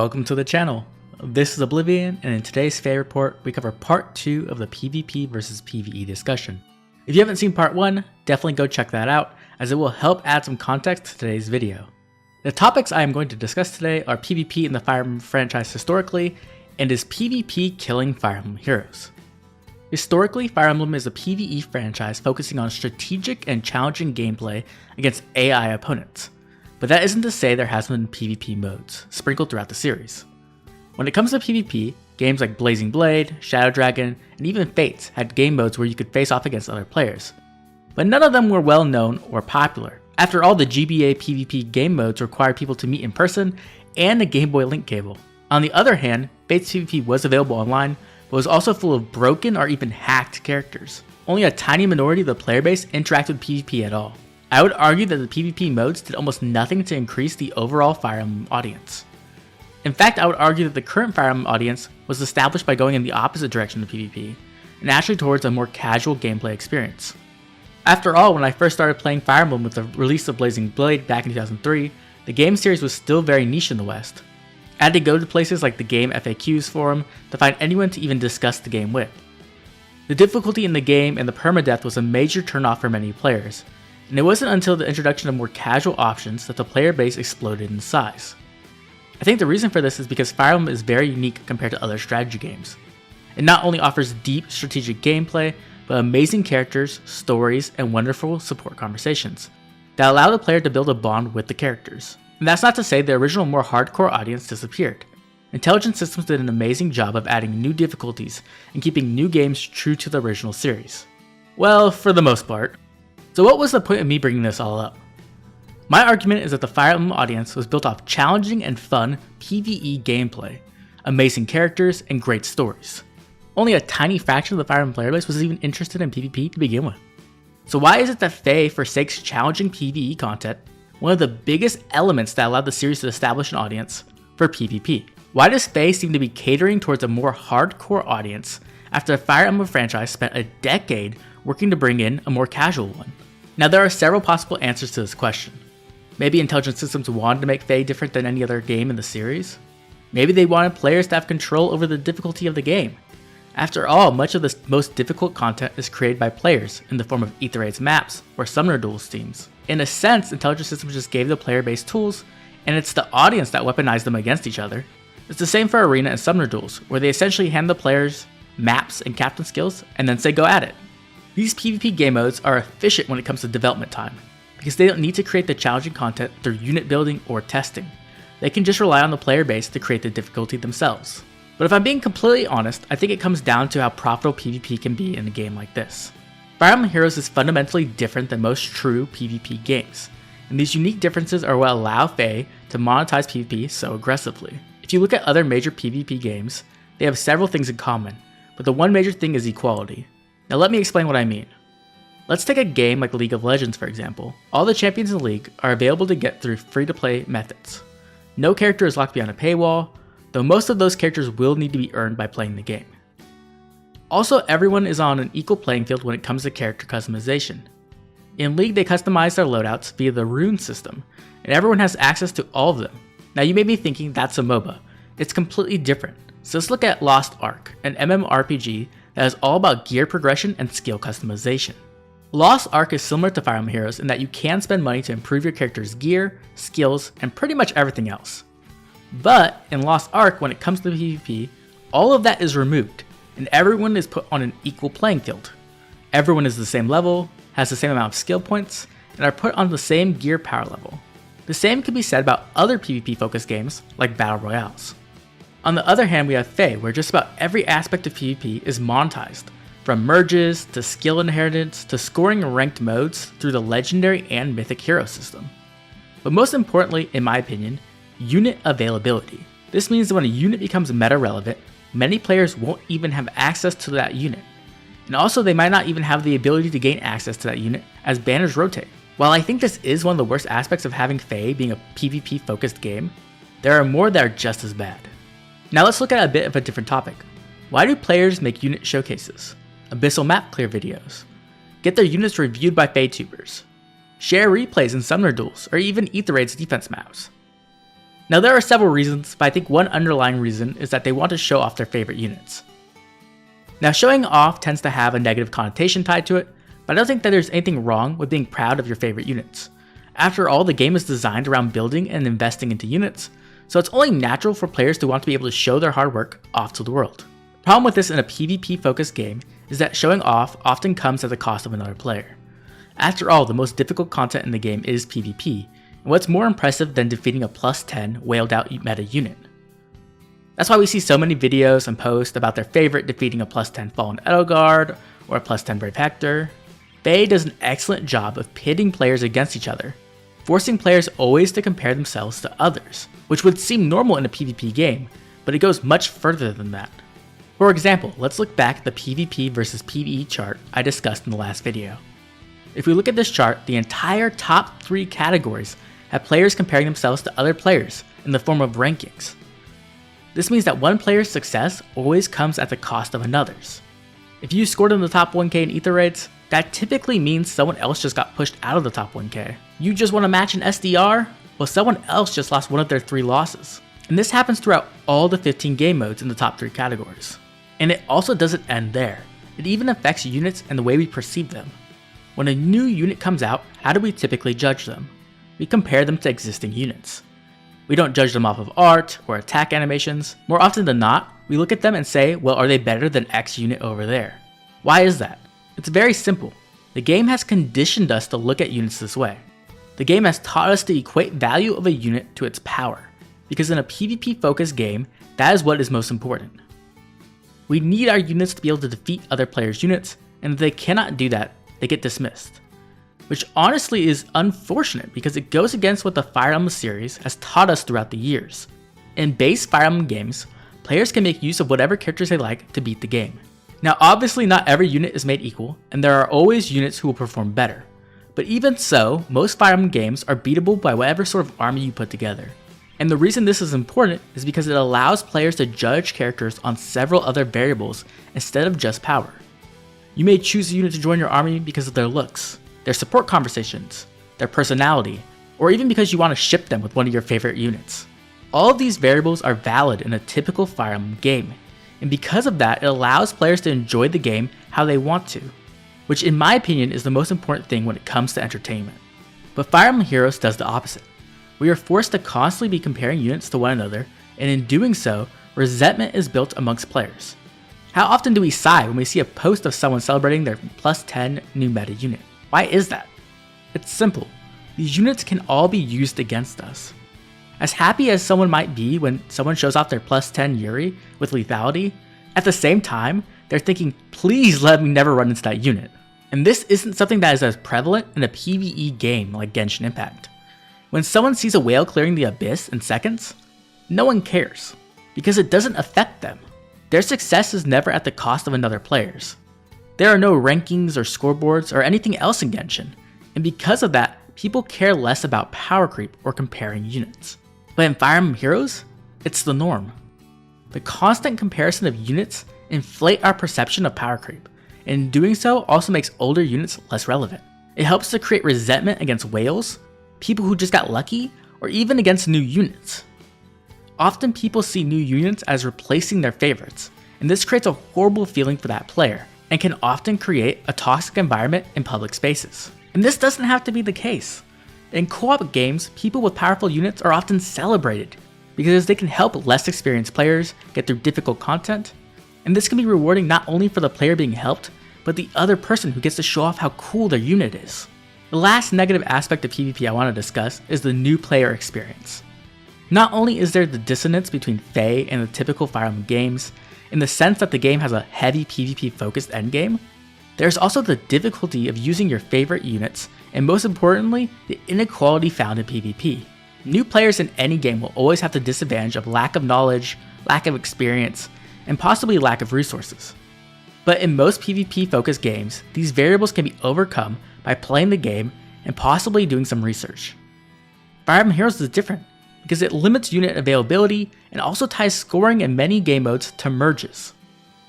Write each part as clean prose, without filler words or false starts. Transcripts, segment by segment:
Welcome to the channel. This is Oblivion, and in today's Fae report, we cover part 2 of the PvP versus PvE discussion. If you haven't seen part 1, definitely go check that out, as it will help add some context to today's video. The topics I am going to discuss today are PvP in the Fire Emblem franchise historically, and is PvP killing Fire Emblem heroes? Historically, Fire Emblem is a PvE franchise focusing on strategic and challenging gameplay against AI opponents. But that isn't to say there hasn't been PvP modes, sprinkled throughout the series. When it comes to PvP, games like Blazing Blade, Shadow Dragon, and even Fates had game modes where you could face off against other players. But none of them were well known or popular. After all, the GBA PvP game modes required people to meet in person and a Game Boy link cable. On the other hand, Fates PvP was available online, but was also full of broken or even hacked characters. Only a tiny minority of the player base interacted with PvP at all. I would argue that the PvP modes did almost nothing to increase the overall Fire Emblem audience. In fact, I would argue that the current Fire Emblem audience was established by going in the opposite direction of PvP, and actually towards a more casual gameplay experience. After all, when I first started playing Fire Emblem with the release of Blazing Blade back in 2003, the game series was still very niche in the West. I had to go to places like the Game FAQs forum to find anyone to even discuss the game with. The difficulty in the game and the permadeath was a major turnoff for many players, and it wasn't until the introduction of more casual options that the player base exploded in size. I think the reason for this is because Fire Emblem is very unique compared to other strategy games. It not only offers deep strategic gameplay, but amazing characters, stories, and wonderful support conversations that allow the player to build a bond with the characters. And that's not to say the original more hardcore audience disappeared. Intelligent Systems did an amazing job of adding new difficulties and keeping new games true to the original series. Well, for the most part. So what was the point of me bringing this all up? My argument is that the Fire Emblem audience was built off challenging and fun PvE gameplay, amazing characters, and great stories. Only a tiny fraction of the Fire Emblem player base was even interested in PvP to begin with. So why is it that Fae forsakes challenging PvE content, one of the biggest elements that allowed the series to establish an audience, for PvP? Why does Fae seem to be catering towards a more hardcore audience after the Fire Emblem franchise spent a decade working to bring in a more casual one? Now there are several possible answers to this question. Maybe Intelligent Systems wanted to make Fae different than any other game in the series. Maybe they wanted players to have control over the difficulty of the game. After all, much of the most difficult content is created by players in the form of Ether Raids maps or Summoner Duels themes. In a sense, Intelligent Systems just gave the player base tools, and it's the audience that weaponized them against each other. It's the same for Arena and Summoner Duels, where they essentially hand the players maps and captain skills, and then say go at it. These PvP game modes are efficient when it comes to development time, because they don't need to create the challenging content through unit building or testing. They can just rely on the player base to create the difficulty themselves. But if I'm being completely honest, I think it comes down to how profitable PvP can be in a game like this. Fire Emblem Heroes is fundamentally different than most true PvP games, and these unique differences are what allow Fae to monetize PvP so aggressively. If you look at other major PvP games, they have several things in common, but the one major thing is equality. Now let me explain what I mean. Let's take a game like League of Legends for example. All the champions in the league are available to get through free-to-play methods. No character is locked behind a paywall, though most of those characters will need to be earned by playing the game. Also, everyone is on an equal playing field when it comes to character customization. In League, they customize their loadouts via the rune system, and everyone has access to all of them. Now you may be thinking that's a MOBA. It's completely different. So let's look at Lost Ark, an MMORPG that is all about gear progression and skill customization. Lost Ark is similar to Fire Emblem Heroes in that you can spend money to improve your character's gear, skills, and pretty much everything else. But in Lost Ark, when it comes to PvP, all of that is removed, and everyone is put on an equal playing field. Everyone is the same level, has the same amount of skill points, and are put on the same gear power level. The same could be said about other PvP focused games like Battle Royales. On the other hand, we have Fae, where just about every aspect of PvP is monetized, from merges, to skill inheritance, to scoring ranked modes through the legendary and mythic hero system. But most importantly, in my opinion, unit availability. This means that when a unit becomes meta relevant, many players won't even have access to that unit. And also they might not even have the ability to gain access to that unit as banners rotate. While I think this is one of the worst aspects of having Fae being a PvP focused game, there are more that are just as bad. Now let's look at a bit of a different topic. Why do players make unit showcases, abyssal map clear videos, get their units reviewed by FaeTubers, share replays in Summoner Duels, or even Ether Raids defense maps? Now there are several reasons, but I think one underlying reason is that they want to show off their favorite units. Now showing off tends to have a negative connotation tied to it, but I don't think that there's anything wrong with being proud of your favorite units. After all, the game is designed around building and investing into units, so it's only natural for players to want to be able to show their hard work off to the world. The problem with this in a PvP focused game is that showing off often comes at the cost of another player. After all, the most difficult content in the game is PvP, and what's more impressive than defeating a plus 10 whaled out meta unit? That's why we see so many videos and posts about their favorite defeating a plus 10 Fallen Edelgard or a plus 10 Brave Hector. Faye does an excellent job of pitting players against each other, forcing players always to compare themselves to others, which would seem normal in a PvP game, but it goes much further than that. For example, let's look back at the PvP versus PvE chart I discussed in the last video. If we look at this chart, the entire top 3 categories have players comparing themselves to other players in the form of rankings. This means that one player's success always comes at the cost of another's. If you scored in the top 1k in ether rates, that typically means someone else just got pushed out of the top 1k. You just want to match an SDR? Well, someone else just lost one of their 3 losses. And this happens throughout all the 15 game modes in the top 3 categories. And it also doesn't end there. It even affects units and the way we perceive them. When a new unit comes out, how do we typically judge them? We compare them to existing units. We don't judge them off of art or attack animations. More often than not, we look at them and say, well, are they better than X unit over there? Why is that? It's very simple. The game has conditioned us to look at units this way. The game has taught us to equate value of a unit to its power, because in a PvP focused game, that is what is most important. We need our units to be able to defeat other players' units, and if they cannot do that, they get dismissed. Which honestly is unfortunate because it goes against what the Fire Emblem series has taught us throughout the years. In base Fire Emblem games, players can make use of whatever characters they like to beat the game. Now obviously not every unit is made equal, and there are always units who will perform better. But even so, most Fire Emblem games are beatable by whatever sort of army you put together. And the reason this is important is because it allows players to judge characters on several other variables instead of just power. You may choose a unit to join your army because of their looks, their support conversations, their personality, or even because you want to ship them with one of your favorite units. All of these variables are valid in a typical Fire Emblem game, and because of that, it allows players to enjoy the game how they want to, which in my opinion is the most important thing when it comes to entertainment. But Fire Emblem Heroes does the opposite. We are forced to constantly be comparing units to one another, and in doing so, resentment is built amongst players. How often do we sigh when we see a post of someone celebrating their plus 10 new meta unit? Why is that? It's simple. These units can all be used against us. As happy as someone might be when someone shows off their plus 10 Yuri with lethality, at the same time, they're thinking, please let me never run into that unit. And this isn't something that is as prevalent in a PvE game like Genshin Impact. When someone sees a whale clearing the abyss in seconds, no one cares, because it doesn't affect them. Their success is never at the cost of another player's. There are no rankings or scoreboards or anything else in Genshin, and because of that, people care less about power creep or comparing units. But in Fire Emblem Heroes, it's the norm. The constant comparison of units inflate our perception of power creep, and in doing so also makes older units less relevant. It helps to create resentment against whales, people who just got lucky, or even against new units. Often people see new units as replacing their favorites, and this creates a horrible feeling for that player, and can often create a toxic environment in public spaces. And this doesn't have to be the case. In co-op games, people with powerful units are often celebrated, because they can help less experienced players get through difficult content, and this can be rewarding not only for the player being helped, but the other person who gets to show off how cool their unit is. The last negative aspect of PvP I want to discuss is the new player experience. Not only is there the dissonance between Fae and the typical Fire Emblem games, in the sense that the game has a heavy PvP focused endgame, there's also the difficulty of using your favorite units, and most importantly, the inequality found in PvP. New players in any game will always have the disadvantage of lack of knowledge, lack of experience, and possibly lack of resources. But in most PvP focused games, these variables can be overcome by playing the game and possibly doing some research. Fire Emblem Heroes is different, because it limits unit availability and also ties scoring in many game modes to merges.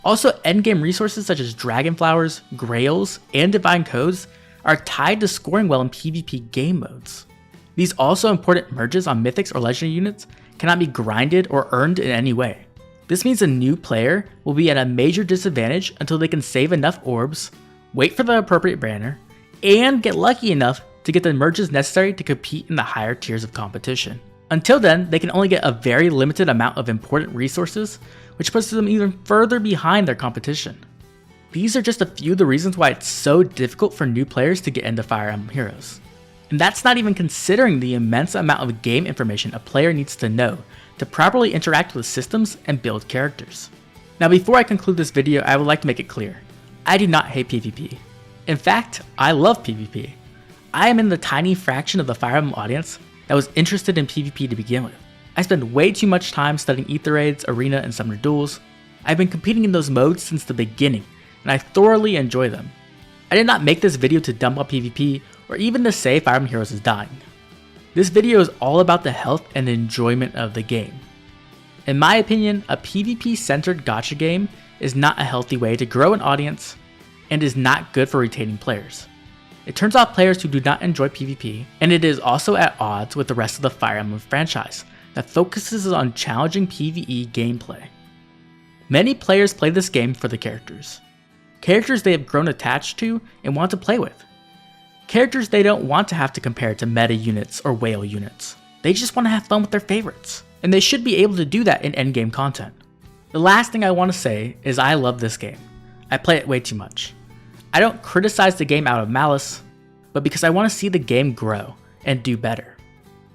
Also, endgame resources such as Dragon Flowers, Grails, and Divine Codes are tied to scoring well in PvP game modes. These also important merges on Mythics or Legendary units cannot be grinded or earned in any way. This means a new player will be at a major disadvantage until they can save enough orbs, wait for the appropriate banner, and get lucky enough to get the merges necessary to compete in the higher tiers of competition. Until then, they can only get a very limited amount of important resources, which puts them even further behind their competition. These are just a few of the reasons why it's so difficult for new players to get into Fire Emblem Heroes. And that's not even considering the immense amount of game information a player needs to know to properly interact with systems and build characters. Now before I conclude this video, I would like to make it clear, I do not hate PvP. In fact, I love PvP. I am in the tiny fraction of the Fire Emblem audience that was interested in PvP to begin with. I spend way too much time studying Ether Raids, Arena, and Summoner Duels. I've been competing in those modes since the beginning, and I thoroughly enjoy them. I did not make this video to dump on PvP or even to say Fire Emblem Heroes is dying. This video is all about the health and enjoyment of the game. In my opinion, a PvP-centered gacha game is not a healthy way to grow an audience and is not good for retaining players. It turns off players who do not enjoy PvP, and it is also at odds with the rest of the Fire Emblem franchise that focuses on challenging PvE gameplay. Many players play this game for the characters. Characters they have grown attached to and want to play with. Characters they don't want to have to compare to meta units or whale units. They just want to have fun with their favorites, and they should be able to do that in endgame content. The last thing I want to say is I love this game. I play it way too much. I don't criticize the game out of malice, but because I want to see the game grow and do better.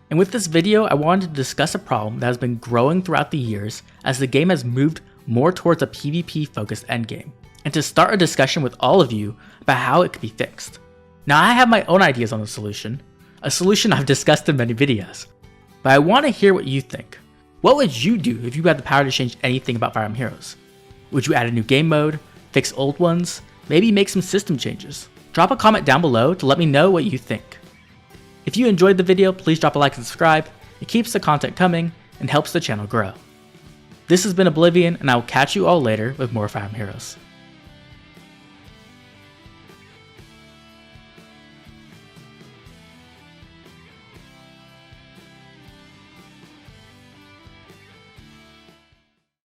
And with this video, I wanted to discuss a problem that has been growing throughout the years as the game has moved more towards a PvP focused endgame, and to start a discussion with all of you about how it could be fixed. Now I have my own ideas on the solution, a solution I've discussed in many videos, but I want to hear what you think. What would you do if you had the power to change anything about Fire Emblem Heroes? Would you add a new game mode, fix old ones, maybe make some system changes? Drop a comment down below to let me know what you think. If you enjoyed the video, please drop a like and subscribe. It keeps the content coming and helps the channel grow. This has been Oblivion, and I will catch you all later with more Fire Emblem Heroes.